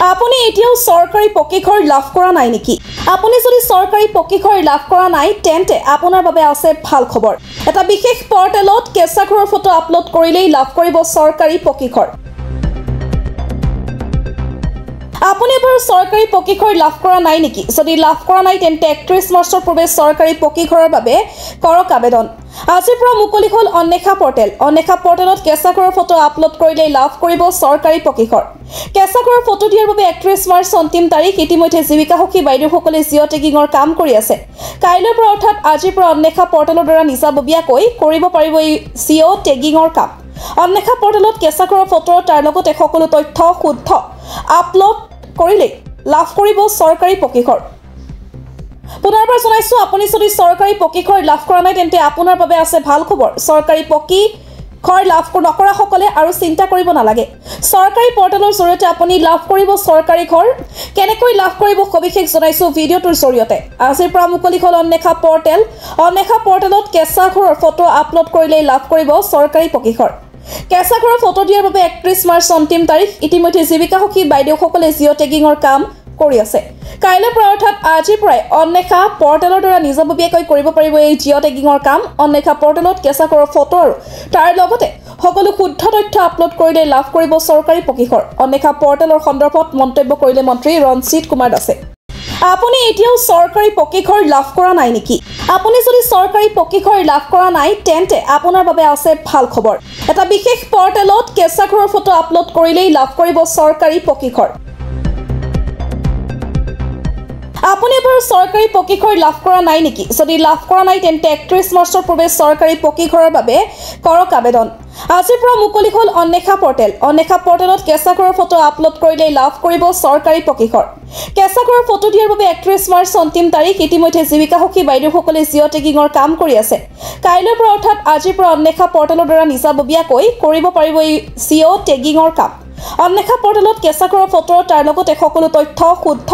আপুনি এতিয়াও চৰকাৰী পকীঘৰ লাভ কৰা নাই নেকি? আপুনি যদি চৰকাৰী পকীঘৰ লাভ কৰা নাই তেন্তে আপোনাৰ বাবে আছে ভাল খবৰ। এটা বিশেষ পৰ্টেলত কেঁচা ঘৰৰ ফটো আপলোড কৰিলেই লাভ কৰিব চৰকাৰী পকীঘৰ। আপুনি এবাৰ চৰকাৰী পকীঘৰ লাভ কৰা নাই নেকি? যদি লাভ কৰা নাই তেন্তে 31 মাৰ্চৰ পূৰ্বে চৰকাৰী পকীঘৰৰ বাবে কৰক আবেদন। আজিৰ পৰা মুকলি হ'ল অন্বেষা পৰ্টেল। অন্বেষা পৰ্টেলত কেঁচা ঘৰৰ ফটো আপলোড কৰিলেই লাভ কৰিব চৰকাৰী পকীঘৰ। কেঁচা ঘৰৰ ফটো দিয়াৰ বাবে 31 মাৰ্চ অন্তিম তাৰিখ। ইতিমধ্যে জীৱিকা সখী বাইদেউসকলে জিঅ' টেগিঙৰ কাম কৰি আছে। কাইলৈৰ পৰা অৰ্থাৎ আজিৰ পৰা অন্বেষা পৰ্টেলৰ দ্বাৰা নিজাববীয়াকৈ কৰিব পাৰিব এই জিঅ' টেগিঙৰ কাম। অন্বেষা পৰ্টেলত কেঁচা ঘৰৰ ফটো তাৰ লগতে সকলো তথ্য শুদ্ধ আপলোড কৰিলে লাভ কৰিব চৰকাৰী পকীঘৰ। পুনৰবাৰ জনাইছো, আপুনি যদি চৰকাৰী পকীঘৰ লাভ কৰা নাই তেন্তে আপোনাৰ বাবে আছে ভাল খবৰ। চৰকাৰী পকীঘৰ লাভ নকৰা সকলে আৰু চিন্তা কৰিব নালাগে। চৰকাৰী পৰ্টেলৰ জৰিয়তে আপুনি লাভ কৰিব চৰকাৰী ঘৰ। কেনেকৈ লাভ কৰিব সবিশেষ জনাইছো ভিডিঅ'টোৰ জৰিয়তে। আজিৰ পৰা মুকলি হ'ল অন্বেষা পৰ্টেল। অন্বেষা পৰ্টেলত কেঁচা ঘৰৰ ফটো আপলোড কৰিলেই লাভ কৰিব চৰকাৰী পকীঘৰ। কেঁচা ঘৰৰ ফটো দিয়াৰ বাবে 31 মাৰ্চ অন্তিম তাৰিখ। ইতিমধ্যে জীৱিকা সখী বাইদেউসকলে জিঅ' টেগিঙৰ কাম কৰি আছে। কাইলৈৰ পৰা অৰ্থাৎ আজিৰ পৰাই অন্বেষা পৰ্টেলৰ দ্বাৰা নিজাববীয়াকৈ কৰিব পাৰিব এই জিঅ' টেগিঙৰ কাম। অন্বেষা পৰ্টেলত কেঁচা ঘৰৰ ফটো আৰু তাৰ লগতে সকলো শুদ্ধ তথ্য আপলোড কৰিলে লাভ কৰিব চৰকাৰী পকীঘৰ। অন্বেষা পৰ্টেলৰ সন্দৰ্ভত মন্তব্য কৰিলে মন্ত্ৰী ৰঞ্জিত কুমাৰ দাসে। আপুনি এতিয়াও চৰকাৰী পকীঘৰ লাভ কৰা নাই নেকি? আপুনি যদি চৰকাৰী পকীঘৰ লাভ কৰা নাই তেন্তে আপোনাৰ বাবে আছে ভাল খবৰ। এটা বিশেষ পৰ্টেলত কেঁচা ঘৰৰ ফটো আপলোড কৰিলেই লাভ কৰিব চৰকাৰী পকীঘৰ। আপুনি এবাৰ চৰকাৰী পকীঘৰ লাভ কৰা নাই নেকি? যদি লাভ কৰা নাই তেন্তে 31 মাৰ্চৰ পূৰ্বে চৰকাৰী পকীঘৰৰ বাবে কৰক আবেদন। আজিৰ পৰা মুকলি হ'ল অন্বেষা পৰ্টেল। অন্বেষা পৰ্টেলত কেঁচা ঘৰৰ ফটো আপলোড কৰিলেই লাভ কৰিব চৰকাৰী পকীঘৰ। কেঁচা ঘৰৰ ফটো দিয়াৰ বাবে 31 মাৰ্চ অন্তিম তাৰিখ। ইতিমধ্যে জীৱিকা সখী বাইদেউসকলে জিঅ' টেগিঙৰ কাম কৰি আছে। কাইলৈৰ পৰা অৰ্থাৎ আজিৰ পৰা অন্বেষা পৰ্টেলৰ দ্বাৰা নিজাববীয়াকৈ কৰিব পাৰিব এই জিঅ' টেগিঙৰ কাম। অন্বেষা পৰ্টেলত কেঁচা ঘৰৰ ফটো তাৰ লগতে সকলো তথ্য শুদ্ধ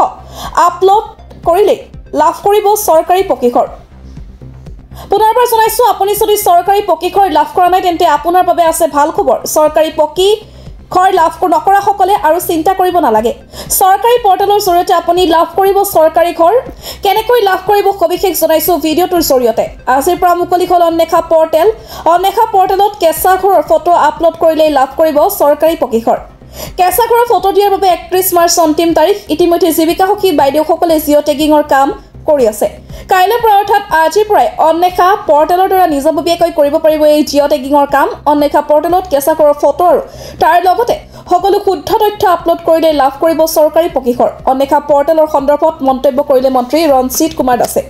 আপলোড কৰিলে লাভ কৰিব চৰকাৰী পকীঘৰ। পুনৰবাৰ জনাইছো, আপুনি যদি চৰকাৰী পকীঘৰ লাভ কৰা নাই তেন্তে আপোনাৰ বাবে আছে ভাল খবৰ। চৰকাৰী পকীঘৰ লাভ নকৰা সকলে আৰু চিন্তা কৰিব নালাগে। চৰকাৰী পৰ্টেলৰ জৰিয়তে আপুনি লাভ কৰিব চৰকাৰী ঘৰ। কেনেকৈ লাভ কৰিব সবিশেষ জনাইছো ভিডিঅ'টোৰ জৰিয়তে। আজিৰ পৰা মুকলি হ'ল অন্বেষা পৰ্টেল। অন্বেষা পৰ্টেলত কেঁচা ঘৰৰ ফটো আপলোড কৰিলেই লাভ কৰিব চৰকাৰী পকীঘৰ। কেঁচা ঘৰৰ ফটো দিয়াৰ বাবে 31 মাৰ্চ অন্তিম তাৰিখ। ইতিমধ্যে জীৱিকা সখী বাইদেউসকলে জিঅ' টেগিঙৰ কাম কৰি আছে। কাইলৈৰ পৰা অৰ্থাৎ আজিৰ পৰাই অন্বেষা পৰ্টেলৰ দ্বাৰা নিজাববীয়াকৈ কৰিব পাৰিব এই জিঅ' টেগিঙৰ কাম। অন্বেষা পৰ্টেলত কেঁচা ঘৰৰ ফটো আৰু তাৰ লগতে সকলো শুদ্ধ তথ্য আপলোড কৰিলে লাভ কৰিব চৰকাৰী পকীঘৰ। অন্বেষা পৰ্টেলৰ সন্দৰ্ভত মন্তব্য কৰিলে মন্ত্ৰী ৰঞ্জিত কুমাৰ দাসে।